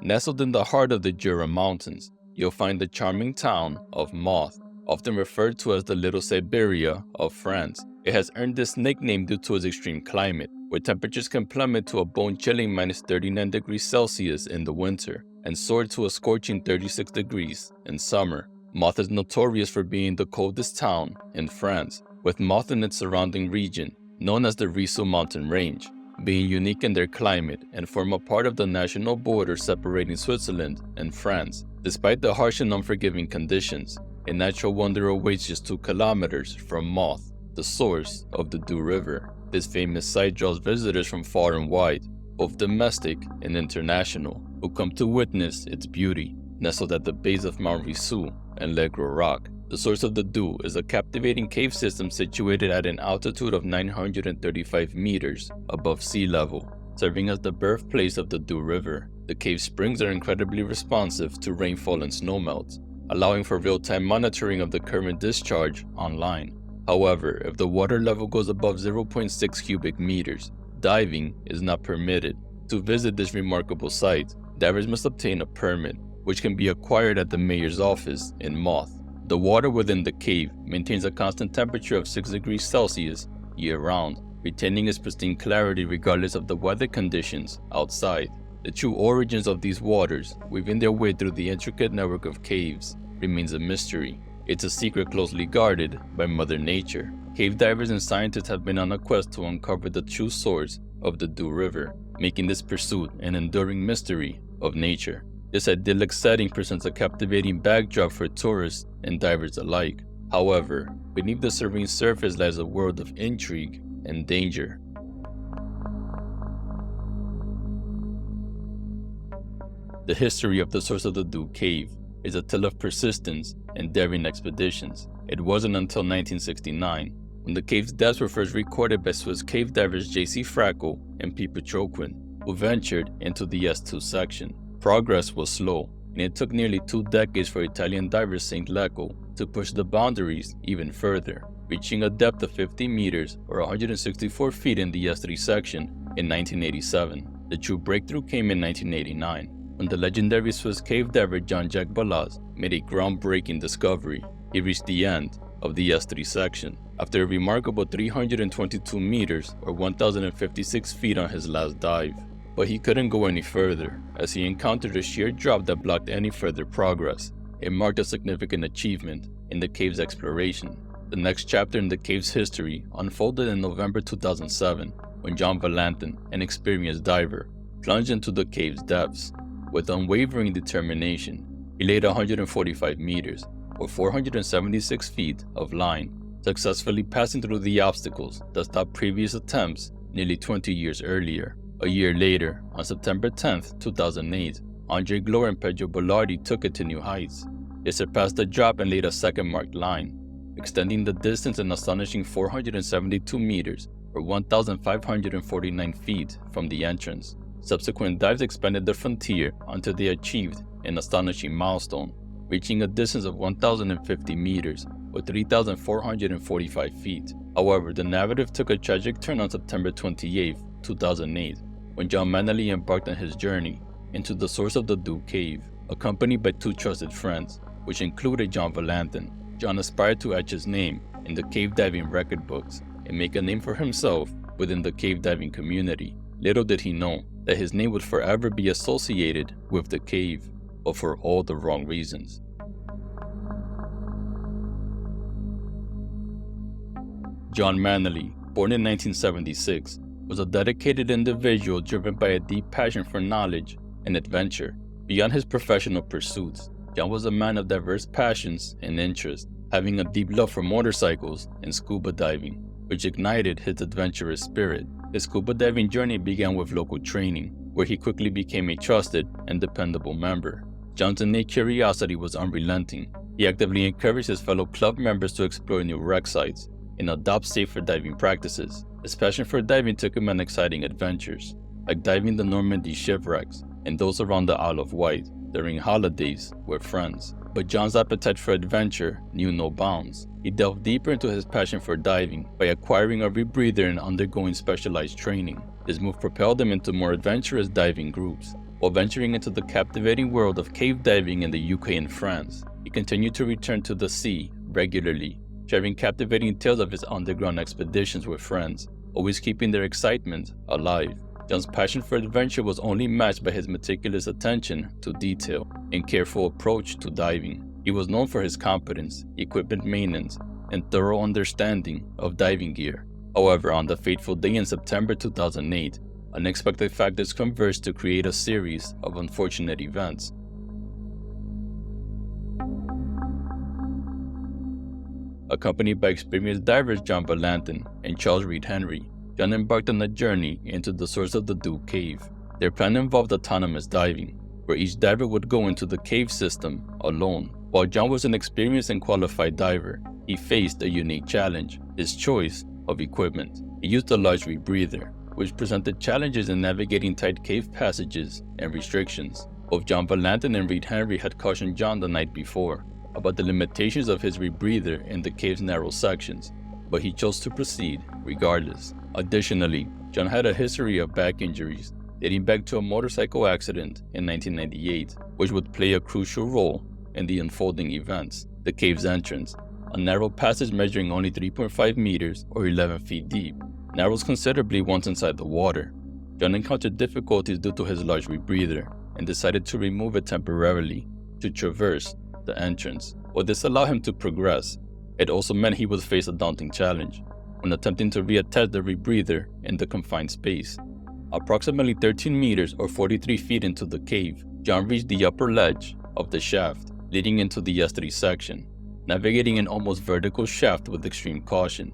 Nestled in the heart of the Jura Mountains, you'll find the charming town of Mouthe, often referred to as the Little Siberia of France. It has earned this nickname due to its extreme climate, where temperatures can plummet to a bone-chilling -39 degrees Celsius in the winter and soar to a scorching 36 degrees in summer. Mouthe is notorious for being the coldest town in France, with Mouthe and its surrounding region, known as the Riceau mountain range, being unique in their climate and form a part of the national border separating Switzerland and France. Despite the harsh and unforgiving conditions, a natural wonder awaits just 2 kilometers from Mouthe, the source of the Doubs River. This famous site draws visitors from far and wide, both domestic and international, who come to witness its beauty. Nestled at the base of Mount Riceau and Le Gros Roc, the source of the Doubs is a captivating cave system situated at an altitude of 935 meters above sea level, serving as the birthplace of the Doubs River. The cave springs are incredibly responsive to rainfall and snowmelt, allowing for real-time monitoring of the current discharge online. However, if the water level goes above 0.6 cubic meters, diving is not permitted. To visit this remarkable site, divers must obtain a permit, which can be acquired at the mayor's office in Mouthe. The water within the cave maintains a constant temperature of 6 degrees Celsius year-round, retaining its pristine clarity regardless of the weather conditions outside. The true origins of these waters, weaving their way through the intricate network of caves, remains a mystery. It's a secret closely guarded by Mother Nature. Cave divers and scientists have been on a quest to uncover the true source of the Doubs River, making this pursuit an enduring mystery of nature. This idyllic setting presents a captivating backdrop for tourists and divers alike. However, beneath the serene surface lies a world of intrigue and danger. The history of the source of the Doubs Cave is a tale of persistence and daring expeditions. It wasn't until 1969, when the cave's depths were first recorded by Swiss cave divers J.C. Frackel and P. Petroquin, who ventured into the S2 section. Progress was slow, and it took nearly 2 decades for Italian diver St. Lecco to push the boundaries even further, reaching a depth of 50 meters or 164 feet in the S3 section in 1987. The true breakthrough came in 1989, when the legendary Swiss cave diver Jean-Jacques Balaz made a groundbreaking discovery. He reached the end of the S3 section after a remarkable 322 meters or 1,056 feet on his last dive. But he couldn't go any further, as he encountered a sheer drop that blocked any further progress. It marked a significant achievement in the cave's exploration. The next chapter in the cave's history unfolded in November 2007, when John Volanthen, an experienced diver, plunged into the cave's depths. With unwavering determination, he laid 145 meters, or 476 feet of line, successfully passing through the obstacles that stopped previous attempts nearly 20 years earlier. A year later, on September 10, 2008, Andre Gloire and Pedro Bellardi took it to new heights. They surpassed the drop and laid a second marked line, extending the distance an astonishing 472 meters or 1,549 feet from the entrance. Subsequent dives expanded the frontier until they achieved an astonishing milestone, reaching a distance of 1,050 meters or 3,445 feet. However, the narrative took a tragic turn on September 28, 2008, when John Manley embarked on his journey into the source of the Doubs Cave, accompanied by 2 trusted friends, which included John Volanthen. John aspired to etch his name in the cave diving record books and make a name for himself within the cave diving community. Little did he know that his name would forever be associated with the cave, but for all the wrong reasons. John Manley, born in 1976, was a dedicated individual driven by a deep passion for knowledge and adventure. Beyond his professional pursuits, John was a man of diverse passions and interests, having a deep love for motorcycles and scuba diving, which ignited his adventurous spirit. His scuba diving journey began with local training, where he quickly became a trusted and dependable member. John's innate curiosity was unrelenting. He actively encouraged his fellow club members to explore new wreck sites and adopt safer diving practices. His passion for diving took him on exciting adventures, like diving the Normandy shipwrecks and those around the Isle of Wight during holidays with friends. But John's appetite for adventure knew no bounds. He delved deeper into his passion for diving by acquiring a rebreather and undergoing specialized training. This move propelled him into more adventurous diving groups, While venturing into the captivating world of cave diving in the UK and France, he continued to return to the sea regularly, sharing captivating tales of his underground expeditions with friends, always keeping their excitement alive. John's passion for adventure was only matched by his meticulous attention to detail and careful approach to diving. He was known for his competence, equipment maintenance, and thorough understanding of diving gear. However, on the fateful day in September 2008, unexpected factors converged to create a series of unfortunate events. Accompanied by experienced divers John Volanthen and Charles Reed Henry, John embarked on a journey into the Source of the Doubs cave. Their plan involved autonomous diving, where each diver would go into the cave system alone. While John was an experienced and qualified diver, he faced a unique challenge: his choice of equipment. He used a large rebreather, which presented challenges in navigating tight cave passages and restrictions. Both John Volanthen and Reed Henry had cautioned John the night before about the limitations of his rebreather in the cave's narrow sections, but he chose to proceed regardless. Additionally, John had a history of back injuries dating back to a motorcycle accident in 1998, which would play a crucial role in the unfolding events. The cave's entrance, a narrow passage measuring only 3.5 meters or 11 feet deep, narrows considerably once inside the water. John encountered difficulties due to his large rebreather and decided to remove it temporarily to traverse the entrance. While this allowed him to progress, it also meant he would face a daunting challenge when attempting to reattach the rebreather in the confined space. Approximately 13 meters or 43 feet into the cave, John reached the upper ledge of the shaft leading into the S3 section, navigating an almost vertical shaft with extreme caution,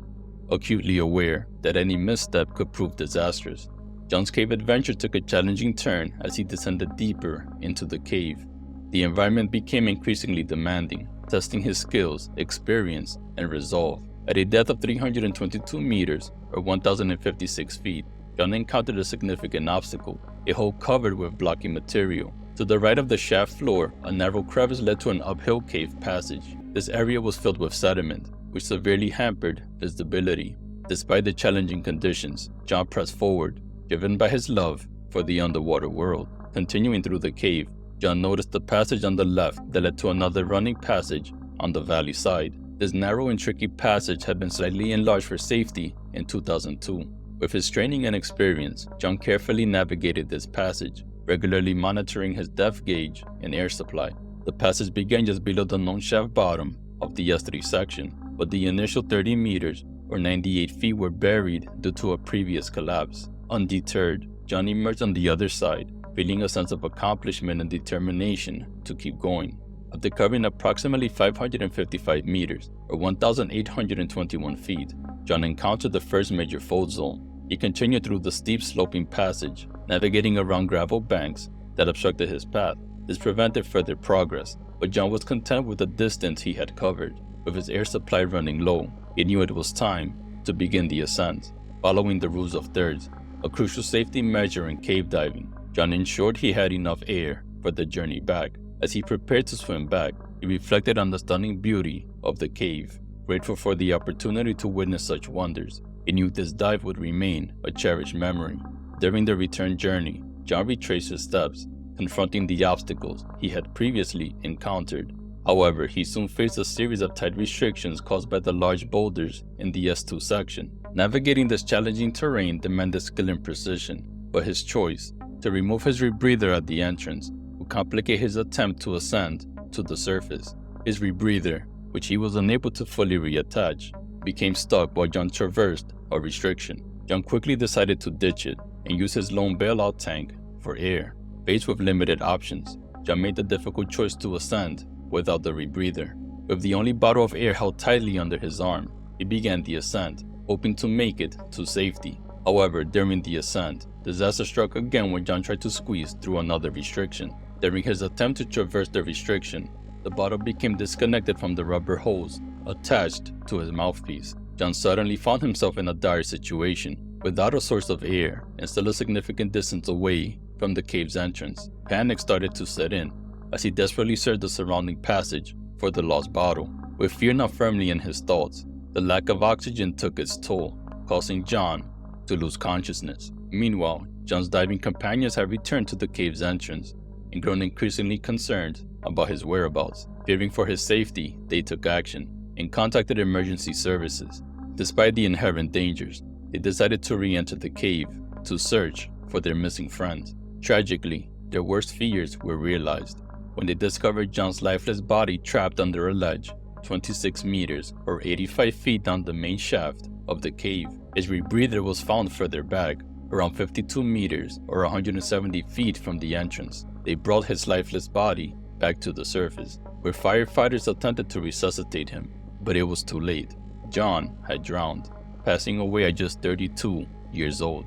acutely aware that any misstep could prove disastrous. John's cave adventure took a challenging turn as he descended deeper into the cave. The environment became increasingly demanding, testing his skills, experience, and resolve. At a depth of 322 meters or 1,056 feet, John encountered a significant obstacle, a hole covered with blocky material. To the right of the shaft floor, a narrow crevice led to an uphill cave passage. This area was filled with sediment, which severely hampered visibility. Despite the challenging conditions, John pressed forward, driven by his love for the underwater world. Continuing through the cave, John noticed the passage on the left that led to another running passage on the valley side. This narrow and tricky passage had been slightly enlarged for safety in 2002. With his training and experience, John carefully navigated this passage, regularly monitoring his depth gauge and air supply. The passage began just below the known shaft bottom of the S3 section, but the initial 30 meters or 98 feet were buried due to a previous collapse. Undeterred, John emerged on the other side, feeling a sense of accomplishment and determination to keep going. After covering approximately 555 meters or 1,821 feet, John encountered the first major fold zone. He continued through the steep sloping passage, navigating around gravel banks that obstructed his path. This prevented further progress, but John was content with the distance he had covered. With his air supply running low, he knew it was time to begin the ascent. Following the rules of thirds, a crucial safety measure in cave diving, John ensured he had enough air for the journey back. As he prepared to swim back, he reflected on the stunning beauty of the cave. Grateful for the opportunity to witness such wonders, he knew this dive would remain a cherished memory. During the return journey, John retraced his steps, confronting the obstacles he had previously encountered. However, he soon faced a series of tight restrictions caused by the large boulders in the S2 section. Navigating this challenging terrain demanded skill and precision, but his choice to remove his rebreather at the entrance would complicate his attempt to ascend to the surface. His rebreather, which he was unable to fully reattach, became stuck while John traversed a restriction. John quickly decided to ditch it and use his lone bailout tank for air. Faced with limited options, John made the difficult choice to ascend without the rebreather. With the only bottle of air held tightly under his arm, he began the ascent, hoping to make it to safety. However, during the ascent, disaster struck again when John tried to squeeze through another restriction. During his attempt to traverse the restriction, the bottle became disconnected from the rubber hose attached to his mouthpiece. John suddenly found himself in a dire situation, without a source of air and still a significant distance away from the cave's entrance. Panic started to set in as he desperately searched the surrounding passage for the lost bottle. With fear now firmly in his thoughts, the lack of oxygen took its toll, causing John to lose consciousness. Meanwhile, John's diving companions had returned to the cave's entrance and grown increasingly concerned about his whereabouts. Fearing for his safety, they took action and contacted emergency services. Despite the inherent dangers, they decided to re-enter the cave to search for their missing friend. Tragically, their worst fears were realized when they discovered John's lifeless body trapped under a ledge 26 meters or 85 feet down the main shaft of the cave. His rebreather was found further back, around 52 meters or 170 feet from the entrance. They brought his lifeless body back to the surface, where firefighters attempted to resuscitate him, but it was too late. John had drowned, passing away at just 32 years old.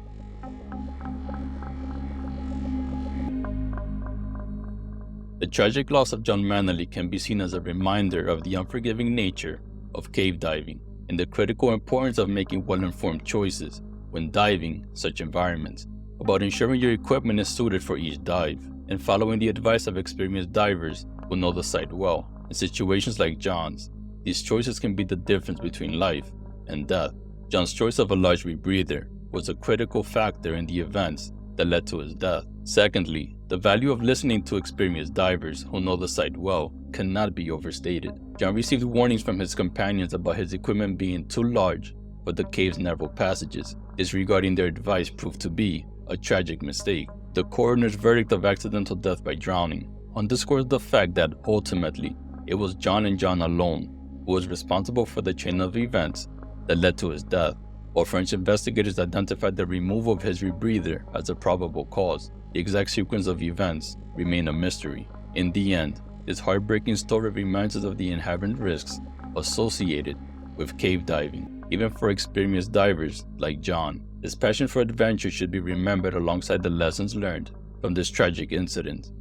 The tragic loss of John Manley can be seen as a reminder of the unforgiving nature of cave diving and the critical importance of making well-informed choices when diving such environments, about ensuring your equipment is suited for each dive, and following the advice of experienced divers who know the site well. In situations like John's, these choices can be the difference between life and death. John's choice of a large rebreather was a critical factor in the events that led to his death. Secondly, the value of listening to experienced divers who know the site well cannot be overstated. John received warnings from his companions about his equipment being too large for the cave's narrow passages. Disregarding their advice proved to be a tragic mistake. The coroner's verdict of accidental death by drowning underscores the fact that ultimately it was John and John alone who was responsible for the chain of events that led to his death. While French investigators identified the removal of his rebreather as a probable cause, the exact sequence of events remain a mystery. In the end, this heartbreaking story reminds us of the inherent risks associated with cave diving. Even for experienced divers like John, his passion for adventure should be remembered alongside the lessons learned from this tragic incident.